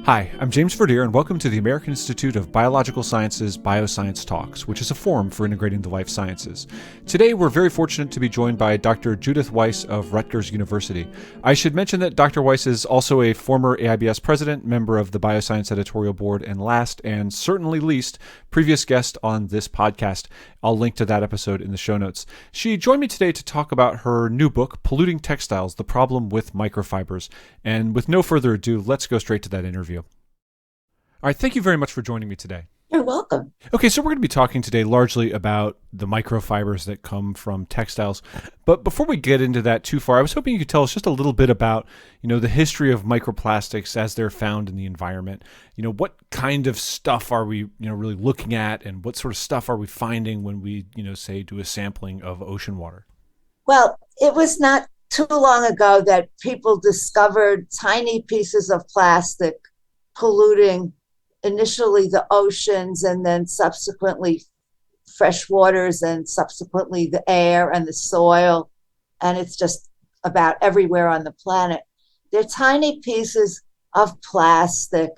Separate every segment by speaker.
Speaker 1: Hi, I'm James Verdier, and welcome to the American Institute of Biological Sciences BioScience Talks, which is a forum for integrating the life sciences. Today, we're very fortunate to be joined by Dr. Judith Weiss of Rutgers University. I should mention that Dr. Weiss is also a former AIBS president, member of the BioScience editorial board, and last, and certainly least, previous guest on this podcast. I'll link to that episode in the show notes. She joined me today to talk about her new book, Polluting Textiles, The Problem with Microfibers. And with no further ado, let's go straight to that interview. All right, thank you very much for joining me today.
Speaker 2: You're welcome.
Speaker 1: Okay, so we're going to be talking today largely about the microfibers that come from textiles. But before we get into that too far, I was hoping you could tell us just a little bit about, the history of microplastics as they're found in the environment. What kind of stuff are we, really looking at, and what sort of stuff are we finding when we, say, do a sampling of ocean water?
Speaker 2: Well, it was not too long ago that people discovered tiny pieces of plastic polluting initially the oceans and then subsequently fresh waters and subsequently the air and the soil. And it's just about everywhere on the planet. They're tiny pieces of plastic.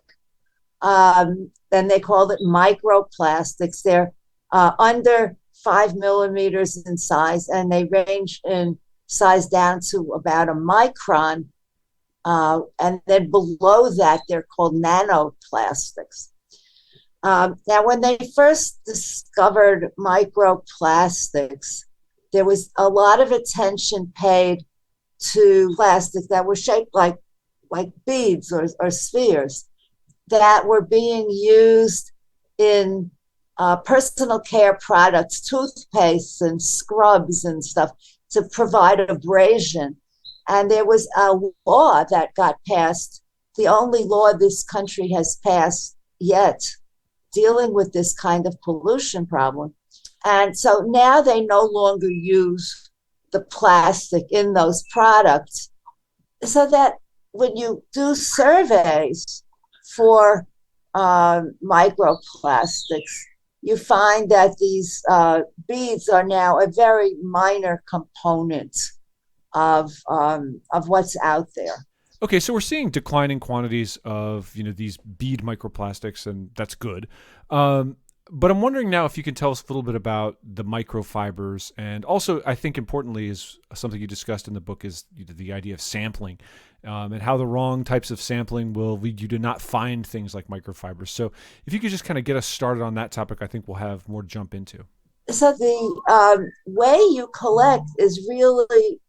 Speaker 2: And they call it microplastics. They're under 5 millimeters in size, and they range in size down to about a micron. And then below that, they're called nanoplastics. Now, when they first discovered microplastics, there was a lot of attention paid to plastics that were shaped like beads or spheres that were being used in personal care products, toothpastes and scrubs and stuff to provide abrasion. And there was a law that got passed, the only law this country has passed yet, dealing with this kind of pollution problem. And so now they no longer use the plastic in those products. So that when you do surveys for microplastics, you find that these beads are now a very minor component of what's out there.
Speaker 1: Okay, so we're seeing declining quantities of these bead microplastics, and that's good. But I'm wondering now if you can tell us a little bit about the microfibers, and also I think importantly is something you discussed in the book is the idea of sampling, and how the wrong types of sampling will lead you to not find things like microfibers. So if you could just kind of get us started on that topic, I think we'll have more to jump into.
Speaker 2: So the way you collect is really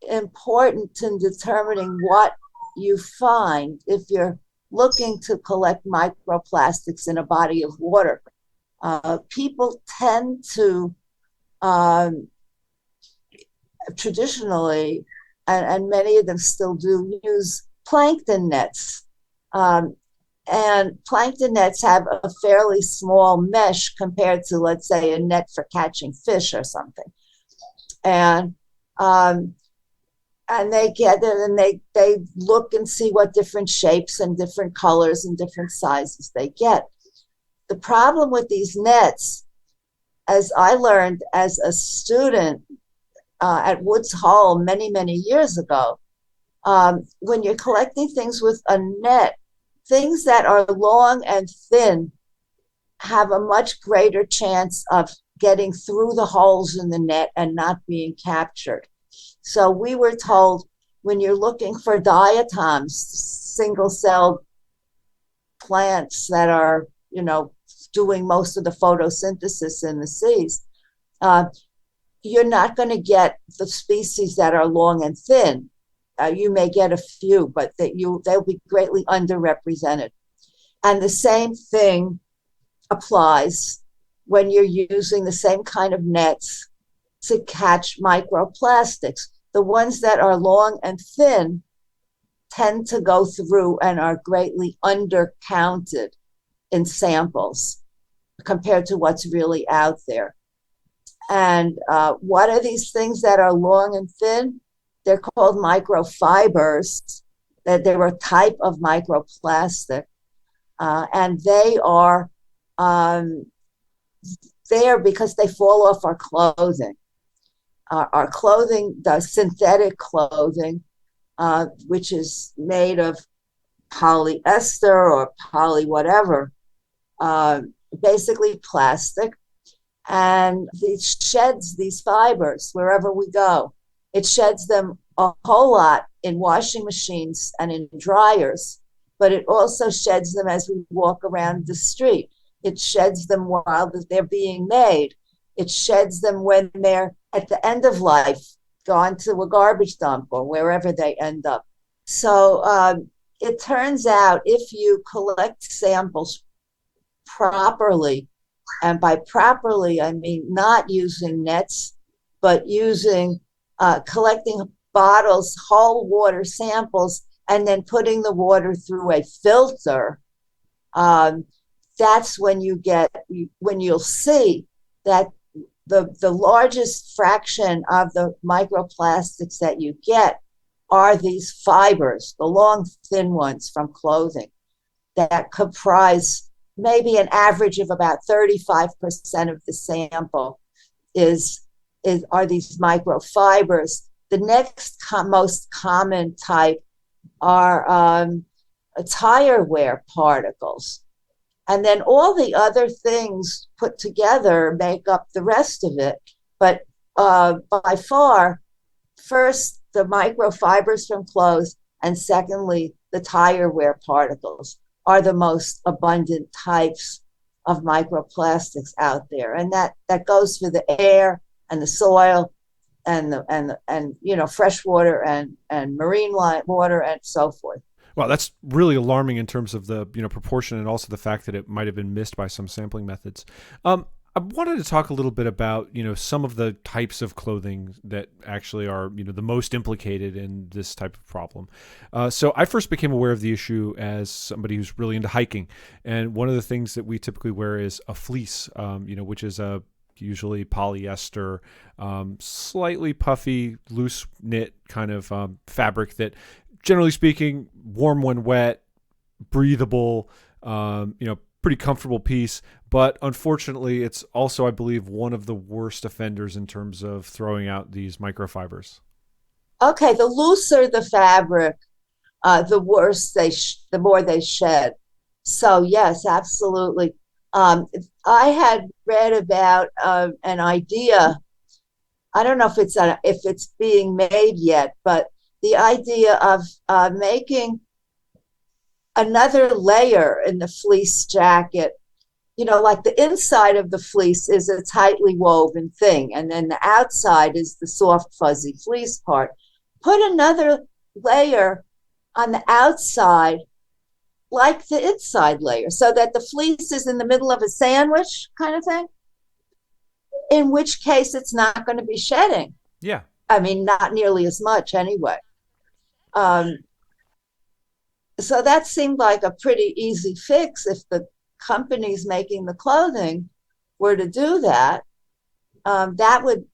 Speaker 2: important in determining what you find if you're looking to collect microplastics in a body of water. People tend to traditionally, and many of them still do, use plankton nets. And plankton nets have a fairly small mesh compared to, let's say, a net for catching fish or something. And they get it, and they look and see what different shapes and different colors and different sizes they get. The problem with these nets, as I learned as a student at Woods Hole many, many years ago, when you're collecting things with a net, things that are long and thin have a much greater chance of getting through the holes in the net and not being captured. So we were told when you're looking for diatoms, single-celled plants that are, doing most of the photosynthesis in the seas, you're not going to get the species that are long and thin. You may get a few, but they'll be greatly underrepresented. And the same thing applies when you're using the same kind of nets to catch microplastics. The ones that are long and thin tend to go through and are greatly undercounted in samples compared to what's really out there. And what are these things that are long and thin? They're called microfibers. That they're a type of microplastic, and they are there because they fall off our clothing. Our clothing, the synthetic clothing, which is made of polyester or poly whatever, uh, basically plastic, and it sheds these fibers wherever we go. It sheds them a whole lot in washing machines and in dryers, but it also sheds them as we walk around the street. It sheds them while they're being made. It sheds them when they're at the end of life, gone to a garbage dump or wherever they end up. So it turns out if you collect samples properly, and by properly, I mean not using nets, but using collecting bottles, whole water samples, and then putting the water through a filter. That's when you'll see that the largest fraction of the microplastics that you get are these fibers, the long, thin ones from clothing that comprise maybe an average of about 35% of the sample are these microfibers. The next most common type are tire wear particles. And then all the other things put together make up the rest of it. But by far, first, the microfibers from clothes, and secondly, the tire wear particles are the most abundant types of microplastics out there. And that goes for the air and the soil and fresh water and marine water and so forth.
Speaker 1: Well, that's really alarming in terms of the proportion, and also the fact that it might have been missed by some sampling methods. I wanted to talk a little bit about some of the types of clothing that actually are the most implicated in this type of problem. So I first became aware of the issue as somebody who's really into hiking, and one of the things that we typically wear is a fleece, which is a usually polyester, slightly puffy, loose knit kind of fabric that, generally speaking, warm when wet, breathable, pretty comfortable piece. But unfortunately, it's also, I believe, one of the worst offenders in terms of throwing out these microfibers.
Speaker 2: Okay, the looser the fabric, the worse the more they shed. So yes, absolutely. I had read about an idea. I don't know if it's being made yet, but the idea of making another layer in the fleece jacket. Like the inside of the fleece is a tightly woven thing, and then the outside is the soft, fuzzy fleece part. Put another layer on the outside, like the inside layer, so that the fleece is in the middle of a sandwich kind of thing, in which case it's not going to be shedding.
Speaker 1: Yeah.
Speaker 2: I mean, not nearly as much anyway. So that seemed like a pretty easy fix if the companies making the clothing were to do that. That would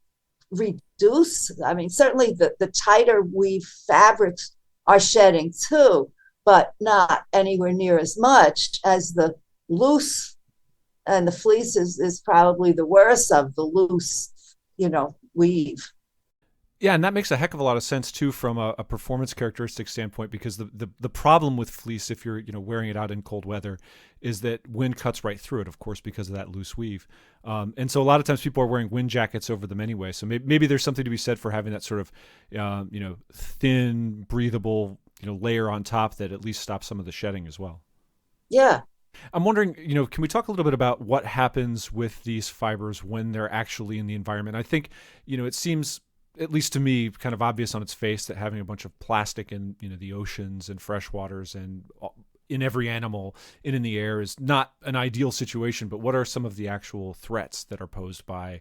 Speaker 2: reduce, I mean, certainly the tighter weave fabrics are shedding too, but not anywhere near as much as the loose, and the fleece is probably the worst of the loose, weave.
Speaker 1: Yeah, and that makes a heck of a lot of sense too from a performance characteristic standpoint, because the problem with fleece, if you're wearing it out in cold weather, is that wind cuts right through it, of course, because of that loose weave. And so a lot of times people are wearing wind jackets over them anyway. So maybe there's something to be said for having that sort of thin, breathable layer on top that at least stops some of the shedding as well.
Speaker 2: Yeah.
Speaker 1: I'm wondering, can we talk a little bit about what happens with these fibers when they're actually in the environment? I think, it seems, at least to me, kind of obvious on its face that having a bunch of plastic in the oceans and freshwaters and in every animal and in the air is not an ideal situation. But what are some of the actual threats that are posed by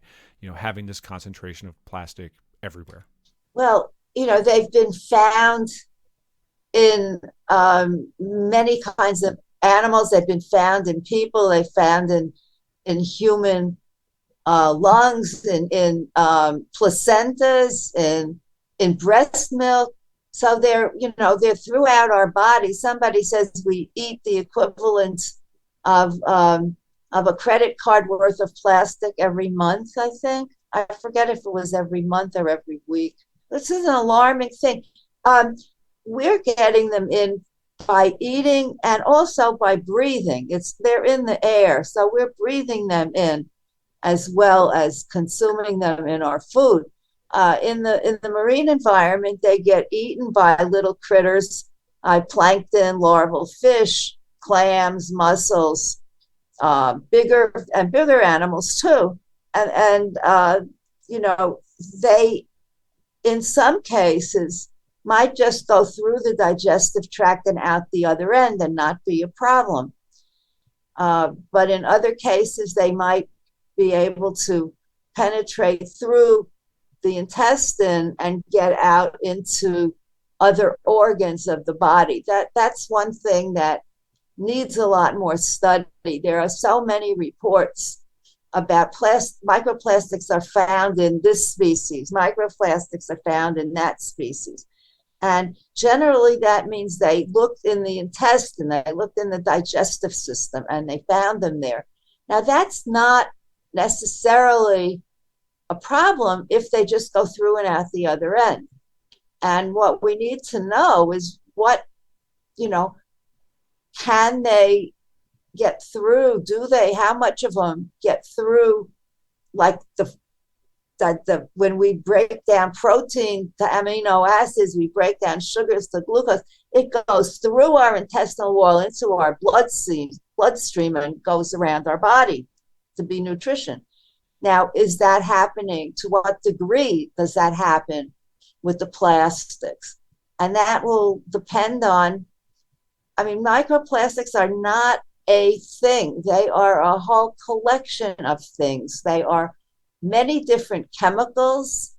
Speaker 1: having this concentration of plastic everywhere?
Speaker 2: Well, they've been found in many kinds of animals. They've been found in people. They've found in human lungs, in placentas, in breast milk. So they're throughout our body. Somebody says we eat the equivalent of a credit card worth of plastic every month. I think, I forget if it was every month or every week. This is an alarming thing. We're getting them in by eating and also by breathing. They're in the air, so we're breathing them in as well as consuming them in our food. In the marine environment, they get eaten by little critters, plankton, larval fish, clams, mussels, bigger and bigger animals too. And you know, they in some cases might just go through the digestive tract and out the other end and not be a problem. But in other cases, they might be able to penetrate through the intestine and get out into other organs of the body. That's one thing that needs a lot more study. There are so many reports about microplastics are found in this species, microplastics are found in that species. And generally that means they looked in the intestine, they looked in the digestive system, and they found them there. Now that's not necessarily a problem if they just go through and out the other end. And what we need to know is can they get through? How much of them get through? Like when we break down protein to amino acids, we break down sugars to glucose, it goes through our intestinal wall into our bloodstream and goes around our body to be nutrition. Now, is that happening? To what degree does that happen with the plastics? And that will depend on, microplastics are not a thing. They are a whole collection of things. They are many different chemicals,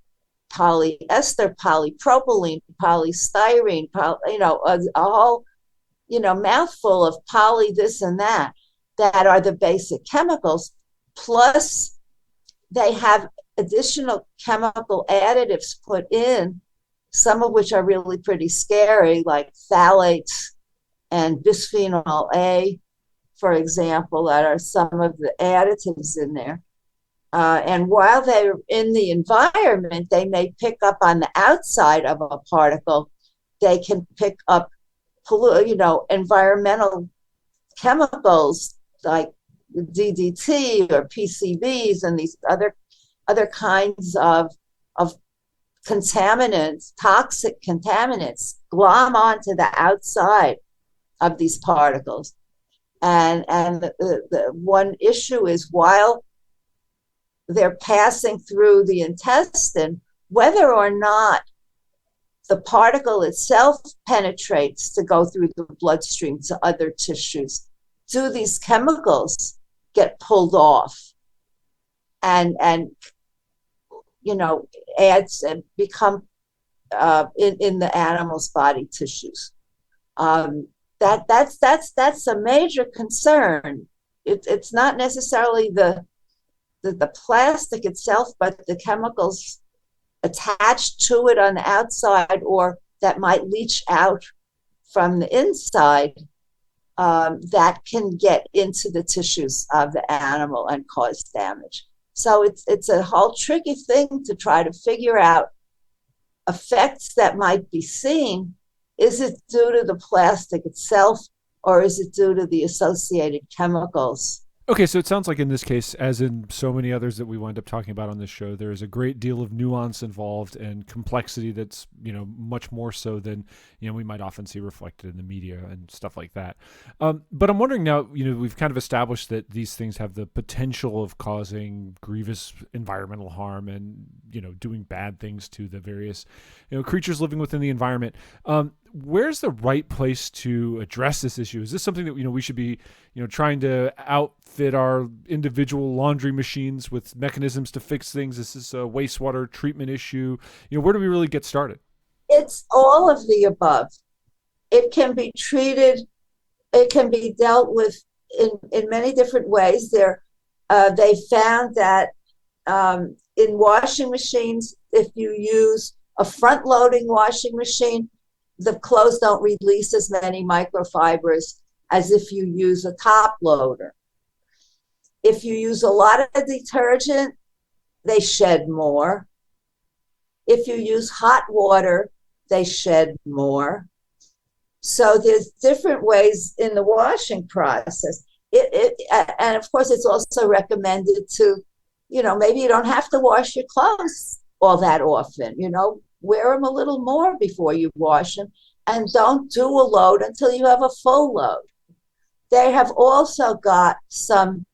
Speaker 2: polyester, polypropylene, polystyrene, a whole, mouthful of poly this and that are the basic chemicals. Plus, they have additional chemical additives put in, some of which are really pretty scary, like phthalates and bisphenol A, for example, that are some of the additives in there. And while they're in the environment, they may pick up on the outside of a particle. They can pick up, environmental chemicals like DDT or PCBs and these other kinds of contaminants, toxic contaminants, glom onto the outside of these particles. And the one issue is, while they're passing through the intestine, whether or not the particle itself penetrates to go through the bloodstream to other tissues, do these chemicals get pulled off and adds and become in the animal's body tissues? That's a major concern. It's not necessarily the plastic itself, but the chemicals attached to it on the outside, or that might leach out from the inside, that can get into the tissues of the animal and cause damage. So it's a whole tricky thing to try to figure out effects that might be seen. Is it due to the plastic itself, or is it due to the associated chemicals?
Speaker 1: Okay, so it sounds like in this case, as in so many others that we wind up talking about on this show, there is a great deal of nuance involved and complexity that's, much more so than, we might often see reflected in the media and stuff like that. But I'm wondering now, we've kind of established that these things have the potential of causing grievous environmental harm and, doing bad things to the various, creatures living within the environment. Where's the right place to address this issue? Is this something that we should be trying to outfit our individual laundry machines with mechanisms to fix things? Is this a wastewater treatment issue? Where do we really get started?
Speaker 2: It's all of the above. It can be treated. It can be dealt with in many different ways. They found that in washing machines, if you use a front-loading washing machine, the clothes don't release as many microfibers as if you use a top loader. If you use a lot of detergent, they shed more. If you use hot water, they shed more. So there's different ways in the washing process. And of course, it's also recommended to, maybe you don't have to wash your clothes all that often. Wear them a little more before you wash them, and don't do a load until you have a full load. They have also got some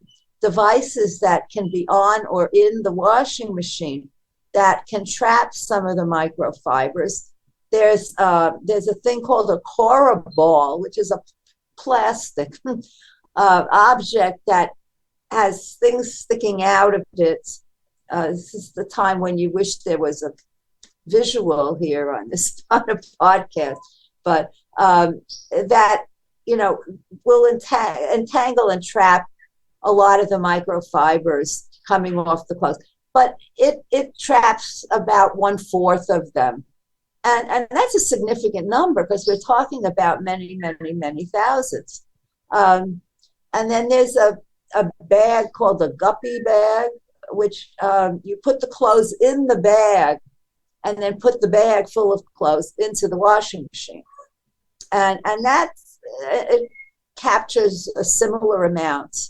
Speaker 2: devices that can be on or in the washing machine that can trap some of the microfibers. There's a thing called a Cora ball, which is a plastic object that has things sticking out of it. This is the time when you wish there was a visual here on this on a podcast, but that will entangle and trap a lot of the microfibers coming off the clothes. But it traps about 1/4 of them. And that's a significant number because we're talking about many, many, many thousands. And then there's a bag called a guppy bag, which you put the clothes in the bag and then put the bag full of clothes into the washing machine. And it captures a similar amount.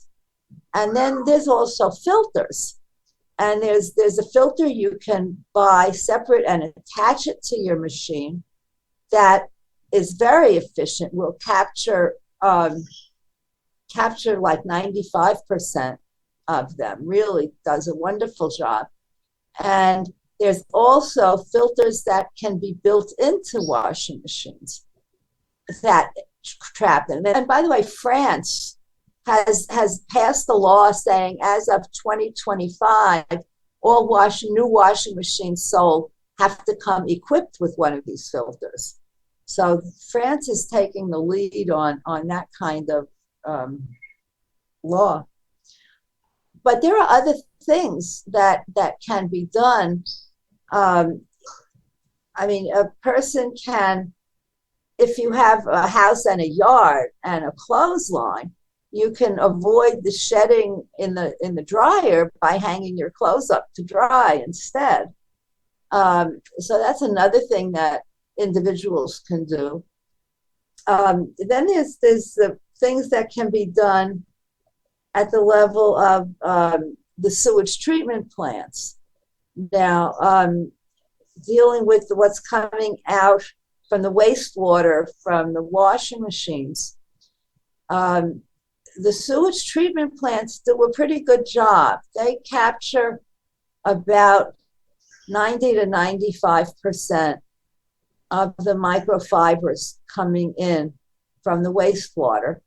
Speaker 2: And then there's also filters. And there's a filter you can buy separate and attach it to your machine that is very efficient, will capture like 95% of them, really does a wonderful job. And there's also filters that can be built into washing machines that trap them. And by the way, France has passed a law saying as of 2025, all new washing machines sold have to come equipped with one of these filters. So France is taking the lead on that kind of law. But there are other things that can be done. A person can, if you have a house and a yard and a clothesline, you can avoid the shedding in the dryer by hanging your clothes up to dry instead. So that's another thing that individuals can do. Then there's the things that can be done at the level of the sewage treatment plants. Now, dealing with what's coming out from the wastewater from the washing machines. The sewage treatment plants do a pretty good job. They capture about 90 to 95% of the microfibers coming in from the wastewater.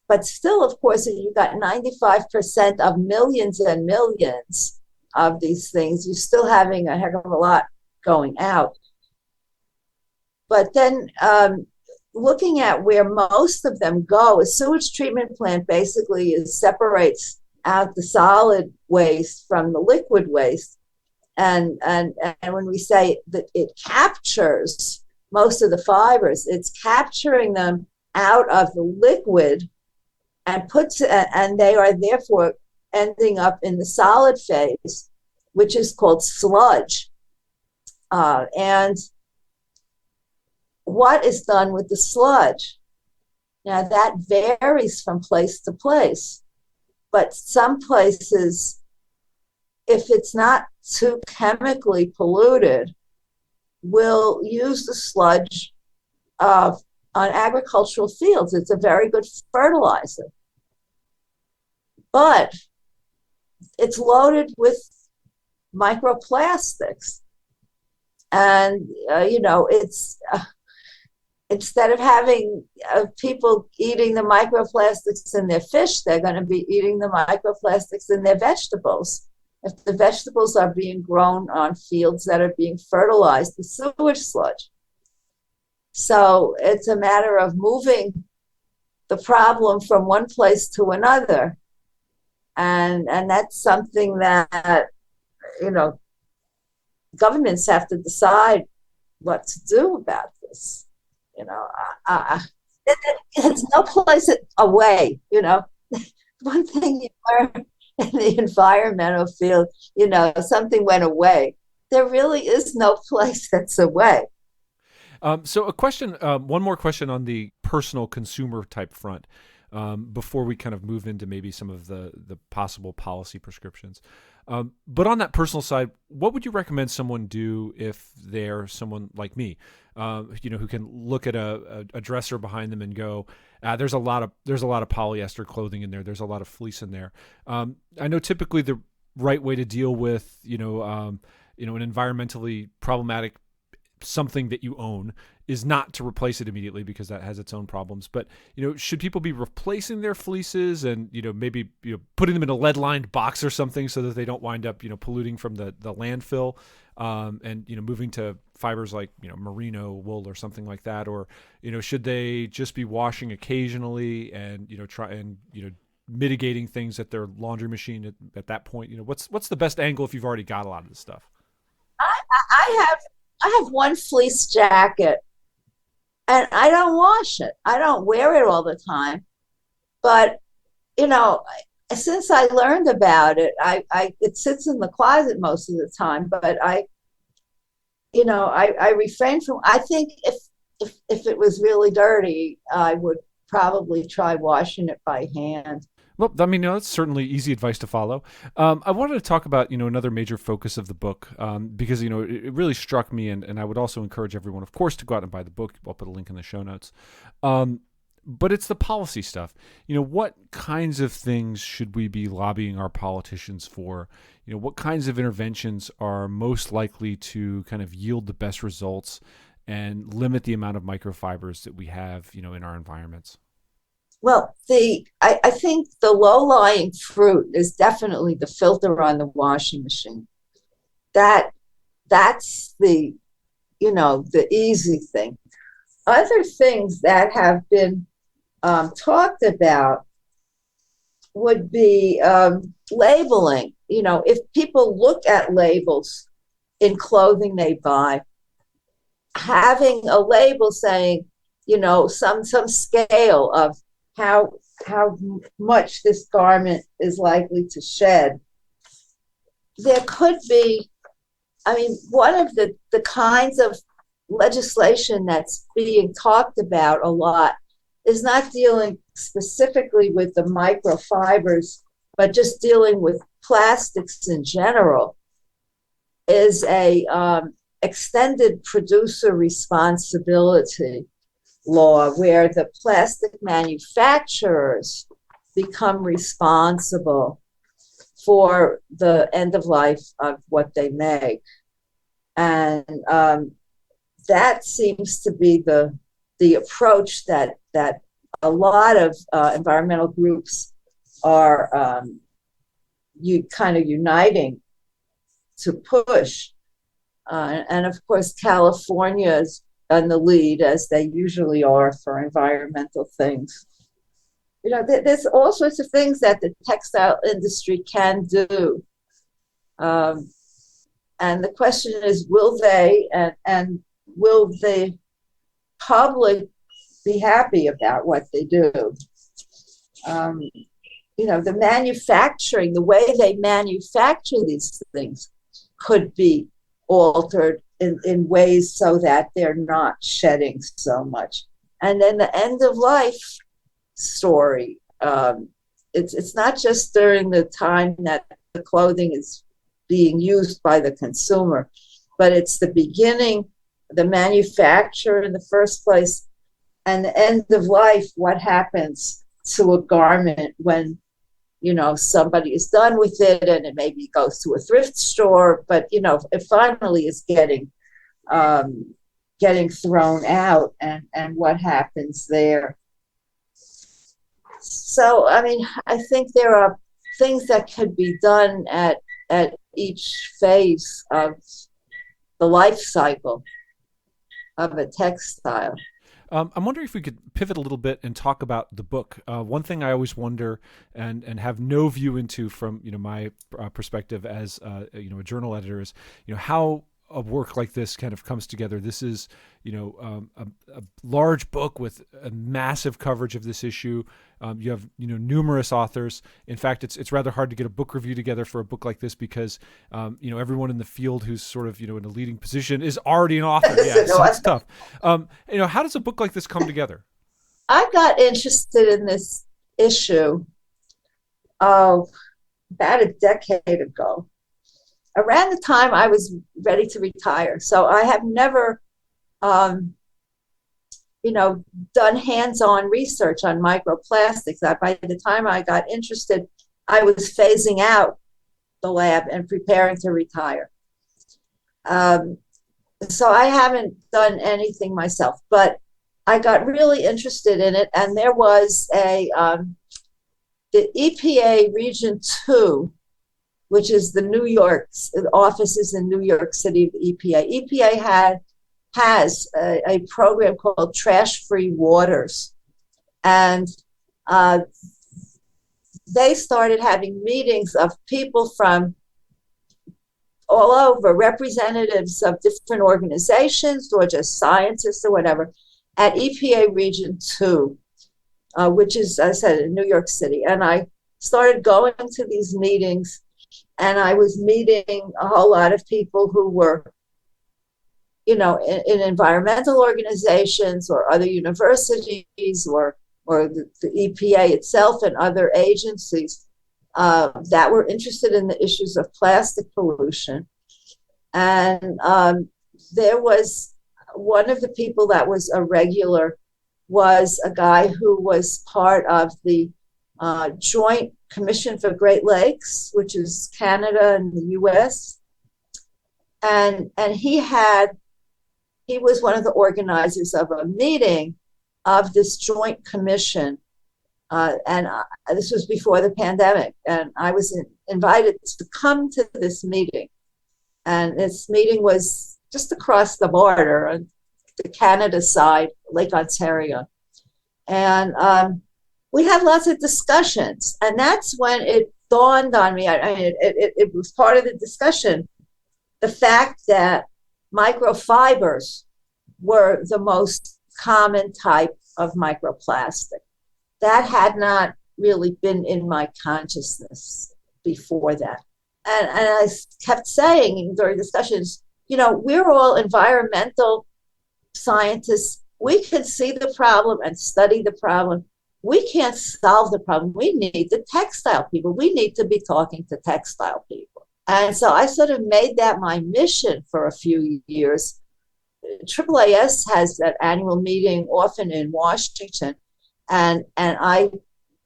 Speaker 2: But still, of course, if you've got 95% of millions and millions of these things, you're still having a heck of a lot going out. But then looking at where most of them go, a sewage treatment plant basically separates out the solid waste from the liquid waste. And when we say that it captures most of the fibers, it's capturing them out of the liquid and they are therefore ending up in the solid phase, which is called sludge. And what is done with the sludge? Now that varies from place to place, but some places, if it's not too chemically polluted, will use the sludge on agricultural fields. It's a very good fertilizer. But it's loaded with microplastics. And, it's instead of having people eating the microplastics in their fish, they're going to be eating the microplastics in their vegetables. If the vegetables are being grown on fields that are being fertilized with sewage sludge. So it's a matter of moving the problem from one place to another. And that's something that, governments have to decide what to do about this. It's no place away, One thing you learn in the environmental field, something went away. There really is no place that's away.
Speaker 1: So a question, one more question on the personal consumer type front, before we kind of move into maybe some of the possible policy prescriptions. But on that personal side, what would you recommend someone do if they're someone like me, who can look at a dresser behind them and go, there's a lot of polyester clothing in there. There's a lot of fleece in there. I know typically the right way to deal with, an environmentally problematic something that you own is not to replace it immediately because that has its own problems. But, should people be replacing their fleeces and, maybe, putting them in a lead lined box or something so that they don't wind up, polluting from the landfill, and, moving to fibers like, merino wool or something like that? Or, should they just be washing occasionally and, try and, mitigating things at their laundry machine at that point? What's the best angle if you've already got a lot of this stuff?
Speaker 2: I have one fleece jacket and I don't wash it. I don't wear it all the time. But, you know, since I learned about it, I it sits in the closet most of the time, but I refrain from, I think if it was really dirty, I would probably try washing it by hand.
Speaker 1: Well, I mean, that's certainly easy advice to follow. I wanted to talk about, another major focus of the book, because, it really struck me, and I would also encourage everyone, of course, to go out and buy the book. I'll put a link in the show notes. But it's the policy stuff. What kinds of things should we be lobbying our politicians for? What kinds of interventions are most likely to kind of yield the best results and limit the amount of microfibers that we have, in our environments?
Speaker 2: Well, I think the low-lying fruit is definitely the filter on the washing machine. That that's the easy thing. Other things that have been talked about would be labeling. If people look at labels in clothing they buy, having a label saying, some scale of how much this garment is likely to shed. There could be, one of the kinds of legislation that's being talked about a lot is not dealing specifically with the microfibers, but just dealing with plastics in general, is a extended producer responsibility law where the plastic manufacturers become responsible for the end of life of what they make. And that seems to be the approach that a lot of environmental groups are kind of uniting to push. And of course, California is on the lead, as they usually are for environmental things. There's all sorts of things that the textile industry can do. And the question is, will they and will the public be happy about what they do? The manufacturing, the way they manufacture these things could be altered in ways so that they're not shedding so much. And then the end of life story. It's not just during the time that the clothing is being used by the consumer, but it's the beginning, the manufacture in the first place, and the end of life, what happens to a garment when somebody is done with it and it maybe goes to a thrift store, but it finally is getting thrown out, and what happens there. So I think there are things that could be done at each phase of the life cycle of a textile.
Speaker 1: I'm wondering if we could pivot a little bit and talk about the book. One thing I always wonder and have no view into from my perspective as a journal editor is how a work like this kind of comes together. This is, a large book with a massive coverage of this issue. You have, numerous authors. In fact, it's rather hard to get a book review together for a book like this because, everyone in the field who's sort of, in a leading position is already an author. Yeah, so it's tough. How does a book like this come together?
Speaker 2: I got interested in this issue about a decade ago, around the time I was ready to retire. So I have never, done hands-on research on microplastics. By the time I got interested, I was phasing out the lab and preparing to retire. So I haven't done anything myself, but I got really interested in it, and there was the EPA Region 2, which is the New York offices in New York City of the EPA. EPA has a program called Trash-Free Waters, and they started having meetings of people from all over, representatives of different organizations or just scientists or whatever, at EPA Region 2, which is, as I said, in New York City. And I started going to these meetings, and I was meeting a whole lot of people who were, in environmental organizations or other universities or the EPA itself and other agencies that were interested in the issues of plastic pollution. And there was one of the people that was a regular was a guy who was part of the Joint Commission for Great Lakes, which is Canada and the US. And he was one of the organizers of a meeting of this joint commission. This was before the pandemic. And I was invited to come to this meeting. And this meeting was just across the border on the Canada side, Lake Ontario. And we had lots of discussions. And that's when it dawned on me, it was part of the discussion, the fact that microfibers were the most common type of microplastic. That had not really been in my consciousness before that. And I kept saying during discussions, we're all environmental scientists. We can see the problem and study the problem. We can't solve the problem. We need the textile people. We need to be talking to textile people. And so I sort of made that my mission for a few years. AAAS has that annual meeting often in Washington. And I,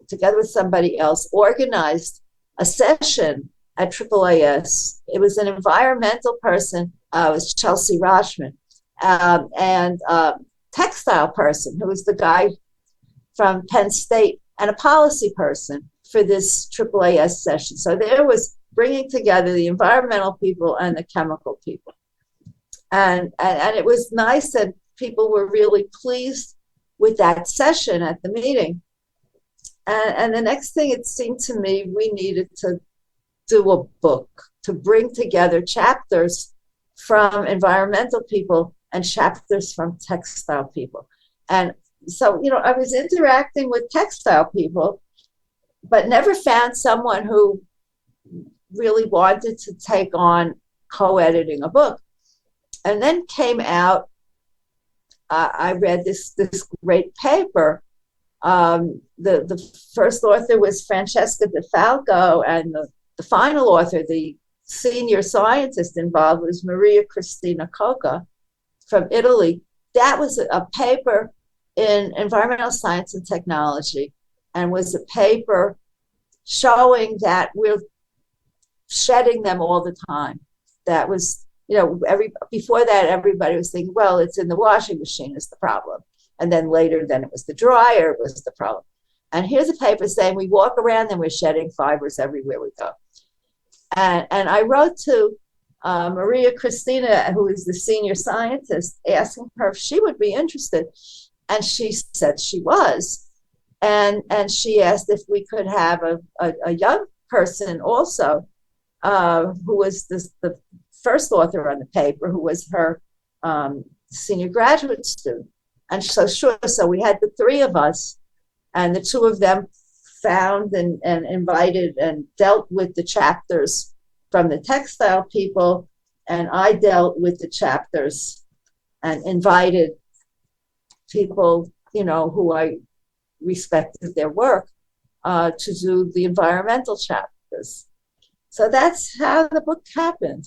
Speaker 2: together with somebody else, organized a session at AAAS. It was an environmental person, it was Chelsea Rochman, and textile person who was the guy from Penn State, and a policy person for this AAAS session. So there was bringing together the environmental people and the chemical people. And it was nice, and people were really pleased with that session at the meeting. And the next thing it seemed to me, we needed to do a book to bring together chapters from environmental people and chapters from textile people. And so, I was interacting with textile people, but never found someone who really wanted to take on co-editing a book. And then came out, I read this great paper. The first author was Francesca De Falco, and the final author, the senior scientist involved, was Maria Cristina Coca from Italy. That was a paper in environmental science and technology, and was a paper showing that we're shedding them all the time. That was, before that, everybody was thinking, well, it's in the washing machine is the problem. And then later, then it was the dryer was the problem. And here's a paper saying we walk around and we're shedding fibers everywhere we go. And I wrote to Maria Cristina, who is the senior scientist, asking her if she would be interested. And she said she was. And she asked if we could have a young person also, who was the first author on the paper, who was her senior graduate student. And so we had the three of us, and the two of them found and invited and dealt with the chapters from the textile people, and I dealt with the chapters and invited people, who I respected their work, to do the environmental chapters. So that's how the book happened.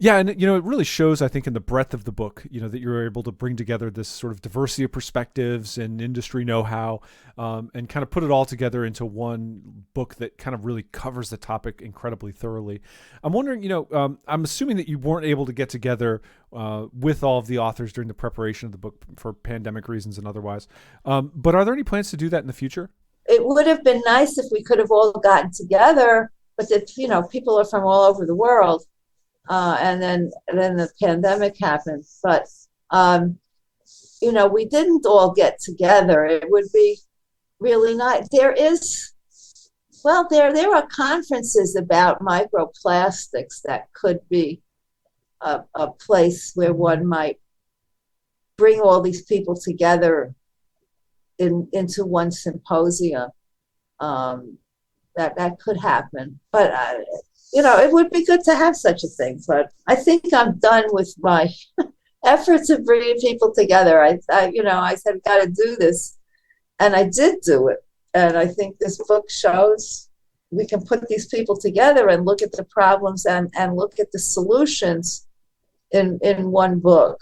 Speaker 1: Yeah, and it really shows, I think, in the breadth of the book, that you're able to bring together this sort of diversity of perspectives and industry know-how, and kind of put it all together into one book that kind of really covers the topic incredibly thoroughly. I'm wondering, I'm assuming that you weren't able to get together with all of the authors during the preparation of the book for pandemic reasons and otherwise. But are there any plans to do that in the future?
Speaker 2: It would have been nice if we could have all gotten together, but people are from all over the world. And then the pandemic happened, but we didn't all get together. It would be really nice. There are conferences about microplastics that could be a place where one might bring all these people together into one symposium. That could happen, but it would be good to have such a thing. But I think I'm done with my efforts of bringing people together. I said, got to do this, and I did do it. And I think this book shows we can put these people together and look at the problems and look at the solutions in one book.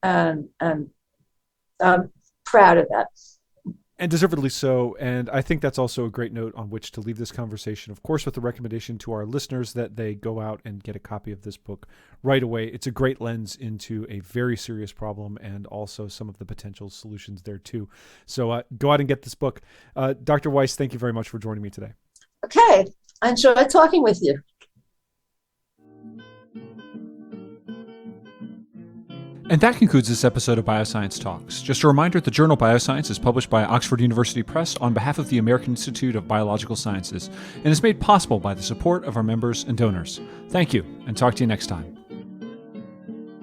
Speaker 2: And I'm proud of that.
Speaker 1: And deservedly so. And I think that's also a great note on which to leave this conversation, of course, with the recommendation to our listeners that they go out and get a copy of this book right away. It's a great lens into a very serious problem and also some of the potential solutions there too. So go out and get this book. Dr. Weiss, thank you very much for joining me today.
Speaker 2: Okay. I enjoyed talking with you.
Speaker 1: And that concludes this episode of BioScience Talks. Just a reminder, the journal BioScience is published by Oxford University Press on behalf of the American Institute of Biological Sciences and is made possible by the support of our members and donors. Thank you, and talk to you next time.